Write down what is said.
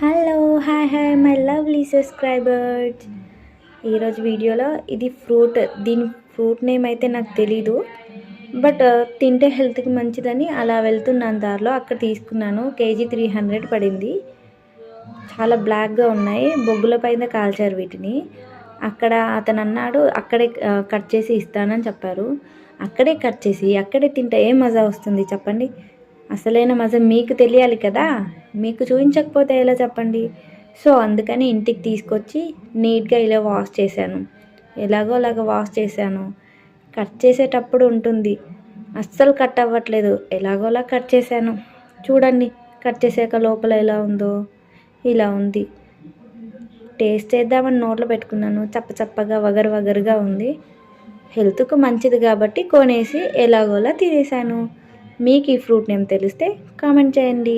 Hello hi my lovely subscribers. ఈరోజు వీడియోలో ఇది దీని ఫ్రూట్ నేమ్ అయితే నాకు తెలీదు, బట్ తింటే హెల్త్కి మంచిదని అలా వెళ్తున్నాను దారిలో అక్కడ తీసుకున్నాను. కేజీ 300 పడింది. చాలా బ్లాక్గా ఉన్నాయి, బొగ్గుల పైన కాల్చారు వీటిని. అక్కడ అతను అన్నాడు అక్కడే కట్ చేసి ఇస్తానని చెప్పారు. అక్కడే కట్ చేసి అక్కడే తింటే ఏం మజా వస్తుంది చెప్పండి? అసలైన మజా మీకు తెలియాలి కదా, మీకు చూపించకపోతే ఎలా చెప్పండి? సో అందుకని ఇంటికి తీసుకొచ్చి నీట్గా ఇలా వాష్ చేశాను. ఎలాగో అలాగ వాష్ చేశాను. కట్ చేసేటప్పుడు ఉంటుంది, అస్సలు కట్ అవ్వట్లేదు. ఎలాగోలా కట్ చేశాను. చూడండి కట్ చేసాక లోపల ఎలా ఉందో. ఇలా ఉంది. టేస్ట్ చేద్దామని నోట్లో పెట్టుకున్నాను, చప్పచప్పగా వగరుగా ఉంది. హెల్త్కు మంచిది కాబట్టి కొనేసి ఎలాగోలా తినేసాను. మీకు ఈ ఫ్రూట్ నేమ్ తెలిస్తే కామెంట్ చేయండి.